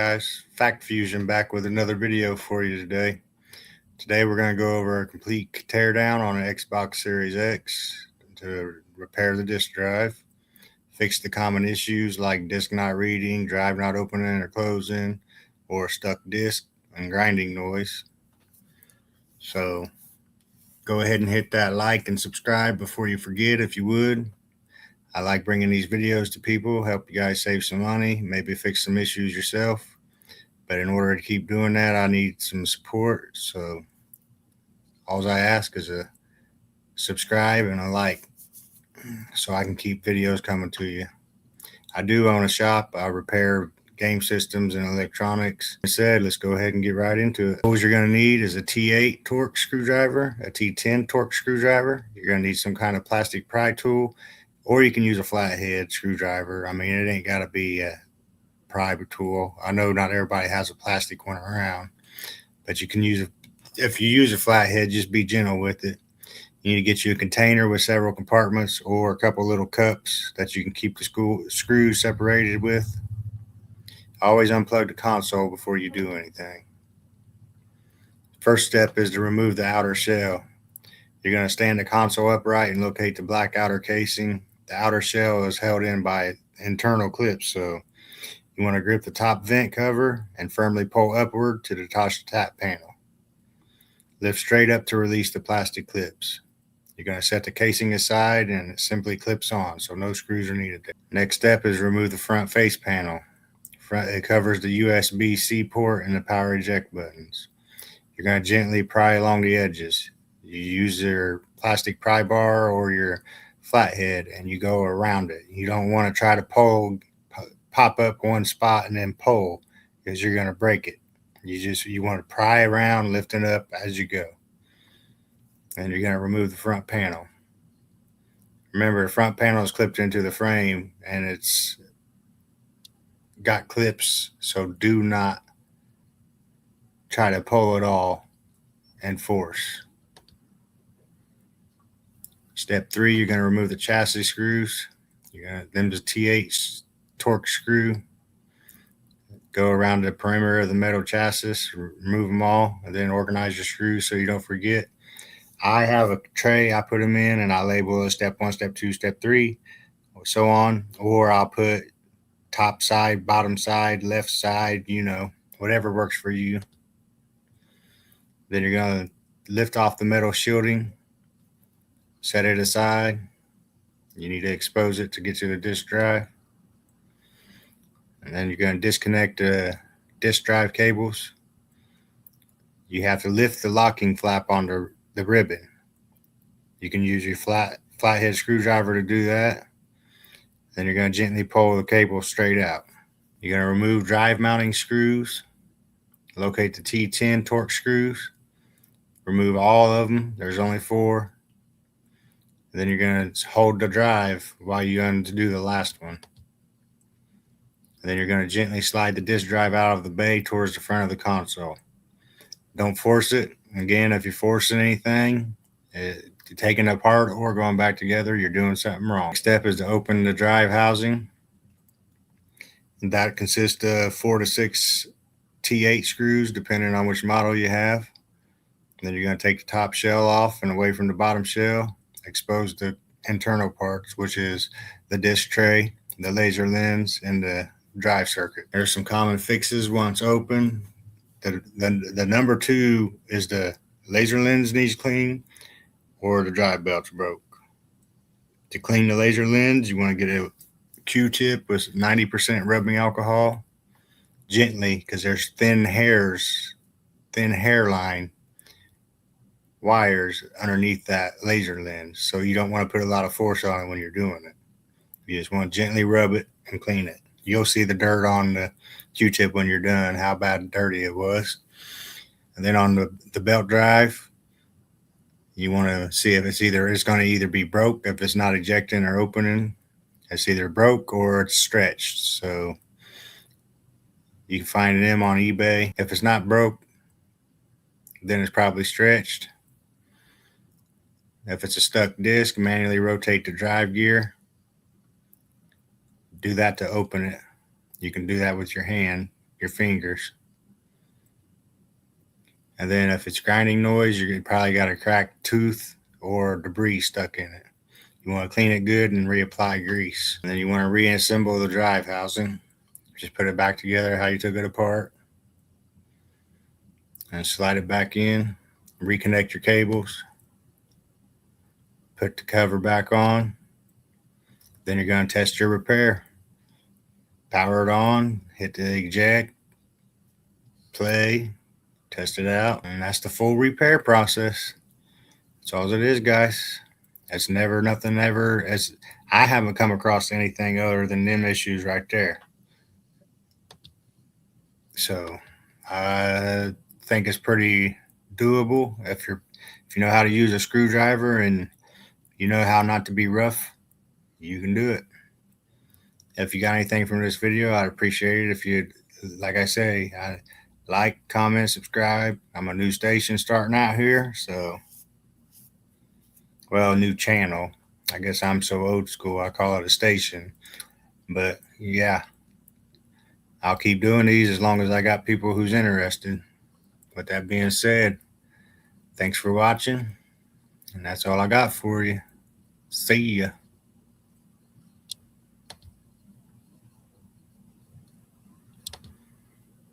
guys? FactFusion back with another video for you today. Today we're going to go over a complete teardown on an Xbox Series X to repair the disk drive, fix the common issues like disk not reading, drive not opening or closing, or stuck disk and grinding noise. So go ahead and hit that like and subscribe before you forget if you would. I like bringing these videos to people, help you guys save some money, maybe fix some issues yourself. But in order to keep doing that, I need some support. So all I ask is a subscribe and a like so I can keep videos coming to you. I do own a shop. I repair game systems and electronics. Like I said, let's go ahead and get right into it. What you're going to need is a T8 torque screwdriver, a T10 torque screwdriver. You're going to need some kind of plastic pry tool, or you can use a flathead screwdriver. I mean, it ain't got to be a pry tool. I know not everybody has a plastic one around, but you can use it. If you use a flathead, just be gentle with it. You need to get you a container with several compartments or a couple little cups that you can keep the screws separated with. Always unplug the console before you do anything. First step is to remove the outer shell. You're going to stand the console upright and locate the black outer casing. The outer shell is held in by internal clips, so you want to grip the top vent cover and firmly pull upward to detach the tap panel. Lift straight up to release the plastic clips. You're going to set the casing aside and it simply clips on, so no screws are needed there. Next step is remove the front face panel. It covers the USB-C port and the power eject buttons. You're going to gently pry along the edges. You use your plastic pry bar or your flathead and you go around it. You don't want to try to pop up one spot and then pull, because you're going to break it. You want to pry around, lifting up as you go. And you're going to remove the front panel. Remember, the front panel is clipped into the frame and it's got clips, so do not try to pull it all and force. Step 3, you're going to remove the chassis screws. You're going to them the T8 torque screw. Go around the perimeter of the metal chassis, remove them all, and then organize your screws so you don't forget. I have a tray I put them in, and I label it step 1, step 2, step 3, or so on. Or I'll put top side, bottom side, left side, whatever works for you. Then you're going to lift off the metal shielding, set it aside. You need to expose it to get to the disk drive. And then you're going to disconnect the disk drive cables. You have to lift the locking flap on the ribbon. You can use your flathead screwdriver to do that. Then you're going to gently pull the cable straight out. You're going to remove drive mounting screws. Locate the T10 torque screws. Remove all of them. There's only 4. Then you're going to hold the drive while you undo the last one. And then you're going to gently slide the disk drive out of the bay towards the front of the console. Don't force it. Again, if you're forcing anything, taking it apart or going back together, you're doing something wrong. Next step is to open the drive housing. And that consists of 4 to 6 T8 screws, depending on which model you have. And then you're going to take the top shell off and away from the bottom shell. Expose the internal parts, which is the disk tray, the laser lens, and the drive circuit. There's some common fixes once open. The number 2 is the laser lens needs clean, or the drive belt's broke. To clean the laser lens, you want to get a Q-tip with 90% rubbing alcohol, gently, because there's thin hairline wires underneath that laser lens, so you don't want to put a lot of force on it when you're doing it. You just want to gently rub it and clean it. You'll see the dirt on the Q-tip when you're done, how bad and dirty it was. And then on the belt drive, you want to see if it's going to either be broke. If it's not ejecting or opening, it's either broke or it's stretched. So you can find them on eBay. If it's not broke, then it's probably stretched. If it's a stuck disc, manually rotate the drive gear. Do that to open it. You can do that with your hand. your fingers. And then if it's grinding noise, you probably got a cracked tooth or debris stuck in it. You want to clean it good and reapply grease. And then you want to reassemble the drive housing. Just put it back together how you took it apart. And slide it back in. Reconnect your cables. Put the cover back on. Then you're going to test your repair. Power it on. Hit the eject. Play. Test it out. And that's the full repair process. That's all it is, guys. That's nothing ever, as I haven't come across anything other than them issues right there. So I think it's pretty doable if you know how to use a screwdriver and you know how not to be rough. You can do it. If you got anything from this video, I'd appreciate it if you'd, like I say, like, comment, subscribe. I'm a new station starting out here, so, well, new channel. I guess I'm so old school, I call it a station. But yeah, I'll keep doing these as long as I got people who's interested. With that being said, thanks for watching, and that's all I got for you. See ya.